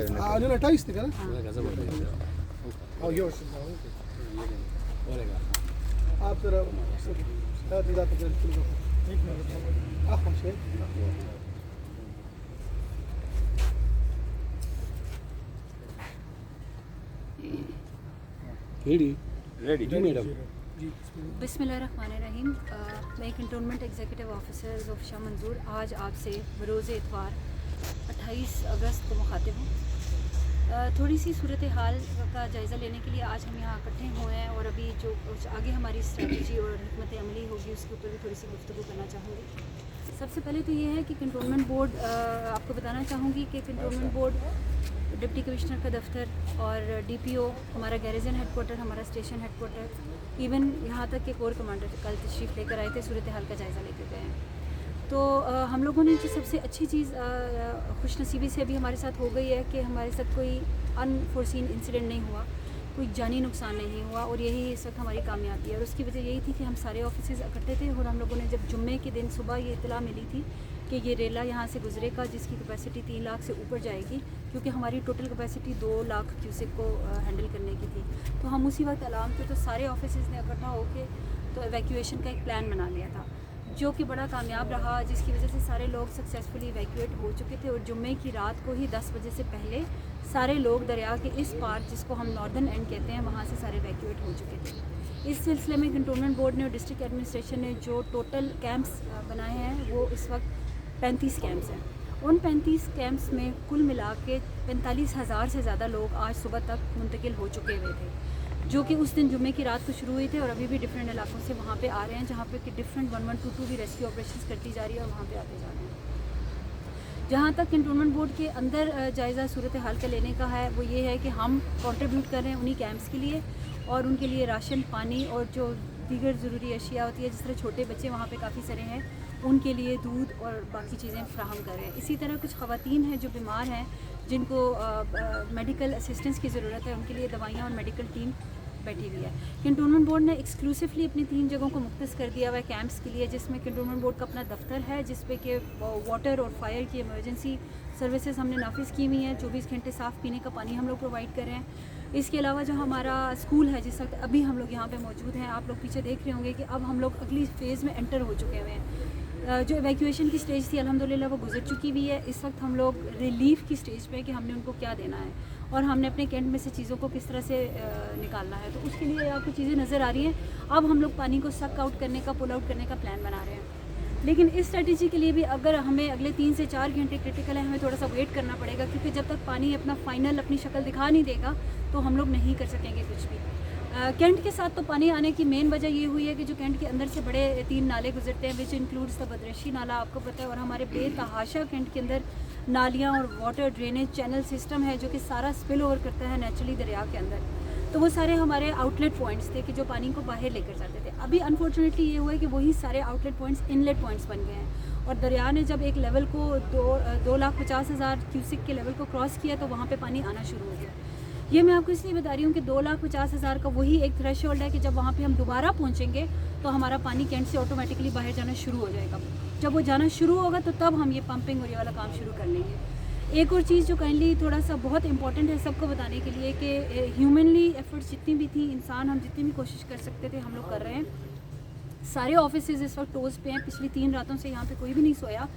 علينا تايستك انا او يوش आप जरा दीदा पे اخر شيء रेडी जी मैडम। बिस्मिल्लाहिर्रहमानिर्रहीम। मैं कंटोनमेंट एग्जीक्यूटिव ऑफिसर ज़ोफ़िशा मंजूर आज आपसे बरोज़ इतवार 28 अगस्त को मुखातिब हूँ। थोड़ी सी सूरत हाल का जायज़ा लेने के लिए आज हम यहाँ इकट्ठे हुए हैं और अभी जो आगे हमारी स्ट्रेटजी और हिकमत अमली होगी उसके ऊपर भी थोड़ी सी गुफ्तगू करना चाहूँगी। सबसे पहले तो ये है कि कंटोनमेंट बोर्ड, आपको बताना चाहूँगी कि कंटोनमेंट बोर्ड डिप्टी कमिश्नर का दफ्तर और DPO, हमारा गैरिजन हेडकोार्टर, हमारा स्टेशन हेडकोार्टर, इवन यहाँ तक कि कोर कमांडर कल तशरीफ़ लेकर आए थे, सूरत हाल का जायज़ा लेके गए हैं। तो हम लोगों ने जो सबसे अच्छी चीज़ खुशनसीबी से अभी हमारे साथ हो गई है कि हमारे साथ कोई अनफोर्सीन इंसिडेंट नहीं हुआ, कोई जानी नुकसान नहीं हुआ और यही इस वक्त हमारी कामयाबी है। और उसकी वजह यही थी कि हम सारे ऑफिसेज़ इकट्ठे थे और हम लोगों ने जब जुम्मे के दिन सुबह ये इत्तला मिली थी कि ये रेला यहाँ से गुजरेगा जिसकी कैपेसिटी 3 लाख से ऊपर जाएगी, क्योंकि हमारी टोटल कैपेसिटी 2 लाख क्यूसेक को हैंडल करने की थी। तो हम उसी वक्त अलार्म थे, तो सारे ऑफिसेज़ ने इकट्ठा होकर तो एवैक्यूएशन का एक प्लान बना लिया था, जो कि बड़ा कामयाब रहा, जिसकी वजह से सारे लोग सक्सेसफुली इवैक्यूएट हो चुके थे। और जुम्मे की रात को ही 10 बजे से पहले सारे लोग दरिया के इस पार, जिसको हम नॉर्दर्न एंड कहते हैं, वहाँ से सारे इवैक्यूएट हो चुके थे। इस सिलसिले में कंटोनमेंट बोर्ड ने और डिस्ट्रिक्ट एडमिनिस्ट्रेशन ने जो टोटल कैंप्स बनाए हैं वो इस वक्त 35 कैंप्स हैं। उन 35 कैंप्स में कुल मिला के 45,000 से ज़्यादा लोग आज सुबह तक मुंतकिल हो चुके हुए थे, जो कि उस दिन जुम्मे की रात को शुरू हुए थे और अभी भी डिफरेंट इलाकों से वहाँ पे आ रहे हैं, जहाँ पे कि डिफरेंट 1122 भी रेस्क्यू ऑपरेशंस करती जा रही है और वहाँ पे आते जा रहे हैं। जहाँ तक कंटोनमेंट बोर्ड के अंदर जायज़ा सूरत हाल का लेने का है वो ये है कि हम कंट्रीब्यूट कर रहे हैं उन्हीं कैंप्स के लिए और उनके लिए राशन, पानी और जो दीगर ज़रूरी अशिया होती है, जिस तरह छोटे बच्चे वहाँ पे काफ़ी सारे हैं, उनके लिए दूध और बाकी चीज़ें फ्राहम कर रहे हैं। इसी तरह कुछ ख़वातीन हैं जो बीमार हैं, जिनको मेडिकल असिस्टेंस की ज़रूरत है, उनके लिए दवाइयाँ और मेडिकल टीम बैठी हुई है। कंटोनमेंट बोर्ड ने एक्सक्लूसिवली अपनी 3 जगहों को मुख्तस कर दिया हुआ है कैंप्स के लिए, जिसमें कंटोनमेंट बोर्ड का अपना दफ्तर है, जिस पे कि वाटर और फायर की इमरजेंसी सर्विसेज हमने नाफिज की हुई हैं। 24 घंटे साफ़ पीने का पानी हम लोग प्रोवाइड कर रहे हैं। इसके अलावा जो हमारा स्कूल है, जिस वक्त अभी हम लोग यहाँ पे मौजूद हैं, आप लोग पीछे देख रहे होंगे कि अब हम लोग अगली फ़ेज़ में एंटर हो चुके हुए हैं। जो एवैक्यूएशन की स्टेज थी अल्हम्दुलिल्लाह वो गुजर चुकी हुई है। इस वक्त हम लोग रिलीफ़ की स्टेज पे कि हमने उनको क्या देना है और हमने अपने कैंट में से चीज़ों को किस तरह से निकालना है। तो उसके लिए आपको चीज़ें नज़र आ रही हैं। अब हम लोग पानी को सक आउट करने का, पुल आउट करने का प्लान बना रहे हैं। लेकिन इस स्ट्रेटजी के लिए भी अगर हमें अगले 3 से 4 घंटे क्रिटिकल है, हमें थोड़ा सा वेट करना पड़ेगा, क्योंकि जब तक पानी अपना फाइनल अपनी शक्ल दिखा नहीं देगा तो हम लोग नहीं कर सकेंगे कुछ भी। कैंट के साथ तो पानी आने की मेन वजह ये हुई है कि जो कैंट के अंदर से बड़े 3 नाले गुजरते हैं, विच इंक्लूड्स द बदरशी नाला, आपको पता है, और हमारे बेतहाशा कैंट के अंदर नालियाँ और वाटर ड्रेनेज चैनल सिस्टम है जो कि सारा स्पिल ओवर करता है नेचुरली दरिया के अंदर। तो वो सारे हमारे आउटलेट पॉइंट्स थे कि जो पानी को बाहर लेकर जाते थे। अभी अनफॉर्चुनेटली ये हुआ है कि वही सारे आउटलेट पॉइंट्स इनलेट पॉइंट्स बन गए हैं और दरिया ने जब एक लेवल को 2,50,000 क्यूसिक के लेवल को क्रॉस किया तो वहाँ पे पानी आना शुरू हो गया। ये मैं आपको इसलिए बता रही हूँ कि 2,50,000 का वही एक थ्रेशोल्ड है कि जब वहाँ पे हम दोबारा पहुँचेंगे तो हमारा पानी कैंट से ऑटोमेटिकली बाहर जाना शुरू हो जाएगा। जब वो जाना शुरू होगा तो तब हम ये पंपिंग और ये वाला काम शुरू कर लेंगे। एक और चीज़ जो काइंडली थोड़ा सा बहुत इंपॉर्टेंट है सबको बताने के लिए कि ह्यूमनली एफर्ट्स जितनी भी थी, इंसान हम जितनी भी कोशिश कर सकते थे हम लोग कर रहे हैं। सारे ऑफिसेज इस वक्त टोज पे हैं। पिछली 3 रातों से यहाँ पे कोई भी नहीं सोया।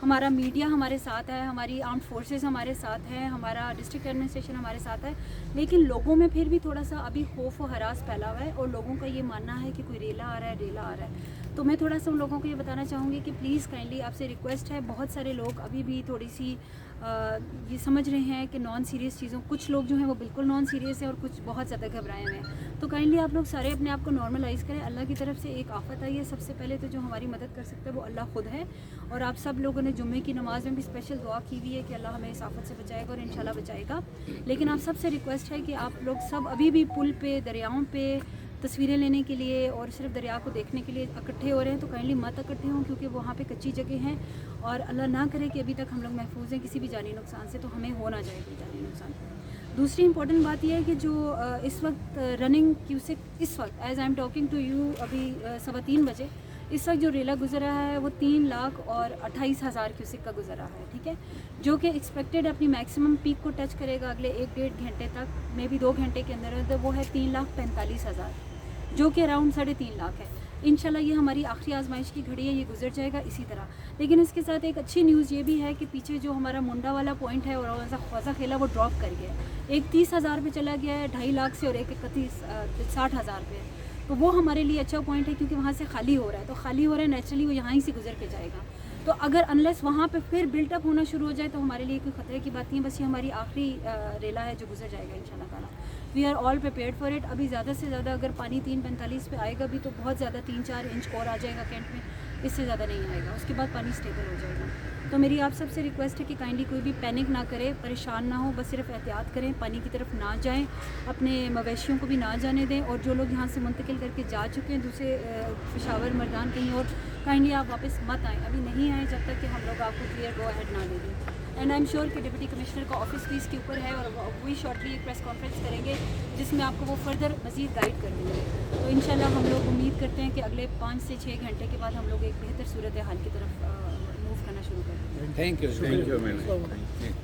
हमारा मीडिया हमारे साथ है, हमारी आर्म्ड फोर्सेस हमारे साथ हैं, हमारा डिस्ट्रिक्ट एडमिनिस्ट्रेशन हमारे साथ है, लेकिन लोगों में फिर भी थोड़ा सा अभी खौफ और हरास फैला हुआ है और लोगों का ये मानना है कि कोई रेला आ रहा है, रेला आ रहा है। तो मैं थोड़ा सा उन लोगों को ये बताना चाहूँगी कि प्लीज़ काइंडली आपसे रिक्वेस्ट है, बहुत सारे लोग अभी भी थोड़ी सी ये समझ रहे हैं कि नॉन सीरियस चीज़ों, कुछ लोग जो हैं वो बिल्कुल नॉन सीरियस है और कुछ बहुत ज़्यादा घबराए हुए हैं। तो काइंडली आप लोग सारे अपने आप को नॉर्मलाइज़ करें। अल्लाह की तरफ से एक आफत आई है, सबसे पहले तो जो हमारी मदद कर सकता है वो अल्लाह खुद है। और आप सब लोगों ने जुम्मे की नमाज़ में भी स्पेशल दुआ की हुई है कि अल्लाह हमें इस आफत से बचाएगा और इंशाल्लाह बचाएगा। लेकिन आप सबसे रिक्वेस्ट है कि आप लोग सब अभी भी पुल पे, दरियाओं पे तस्वीरें लेने के लिए और सिर्फ दरिया को देखने के लिए इकट्ठे हो रहे हैं तो काइंडली मत इकट्ठे हों, क्योंकि वहाँ पे कच्ची जगह हैं और अल्लाह ना करे कि अभी तक हम लोग महफूज हैं किसी भी जानी नुकसान से, तो हमें हो ना जाए कोई जानी नुकसान। दूसरी इंपॉर्टेंट बात यह है कि जो इस वक्त रनिंग क्यूसेक इस वक्त as I am talking to you अभी 3:15 बजे इस वक्त जो रेला गुजर रहा है वो 3,28,000 क्यूसिक का गुजर रहा है, ठीक है, जो कि एक्सपेक्टेड अपनी मैक्सिमम पीक को टच करेगा अगले 1-1.5 घंटे तक, मे बी 2 घंटे के अंदर, तो वो है 3,45,000, जो कि अराउंड 3.5 लाख है। इंशाल्लाह ये हमारी आखिरी आजमाइश की घड़ी है, ये गुजर जाएगा इसी तरह। लेकिन इसके साथ एक अच्छी न्यूज़ ये भी है कि पीछे जो हमारा मुंडा वाला पॉइंट है और ख्वाजा खेला वो ड्रॉप कर गया है, एक 30,000 पे चला गया है 2.5 लाख से, और एक 60,000 पे। तो वो हमारे लिए अच्छा पॉइंट है क्योंकि वहाँ से खाली हो रहा है, तो खाली हो रहा है नेचुरली वो यहाँ ही से गुजर के जाएगा। तो अगर अनलेस वहाँ पे फिर बिल्टअप होना शुरू हो जाए तो हमारे लिए कोई ख़तरे की बात नहीं है, बस ये हमारी आखिरी रेला है जो गुजर जाएगा इंशाल्लाह ताला। We are all prepared for it. अभी ज़्यादा से ज़्यादा अगर पानी 3:45 पे आएगा भी तो बहुत ज़्यादा 3-4 इंच और आ जाएगा कैंट में, इससे ज़्यादा नहीं आएगा, उसके बाद पानी स्टेबल हो जाएगा। तो मेरी आप सबसे रिक्वेस्ट है कि काइंडली कोई भी पैनिक ना करे, परेशान ना हो, बस सिर्फ एहतियात करें, पानी की तरफ ना जाएं, अपने मवेशियों को भी ना जाने दें, और जो लोग यहाँ से मुंतकिल करके जा चुके हैं दूसरे पेशावर मर्दान कहीं और, काइंडली आप वापस मत आएँ, अभी नहीं आएँ जब तक कि हम लोग आपको क्लियर गो अहेड ना दे दें। एंड आई एम श्योर कि डिप्टी कमिश्नर का ऑफिस भी इसके ऊपर है, और वही शॉर्टली एक प्रेस कॉन्फ्रेंस करेंगे जिसमें आपको वो फर्दर मज़ीद गाइड कर देंगे। तो इंशाल्लाह हम लोग उम्मीद करते हैं कि अगले 5 से 6 घंटे के बाद हम लोग एक बेहतर सूरत हाल की तरफ मूव करना शुरू करें। Thank you. Thank you, madam.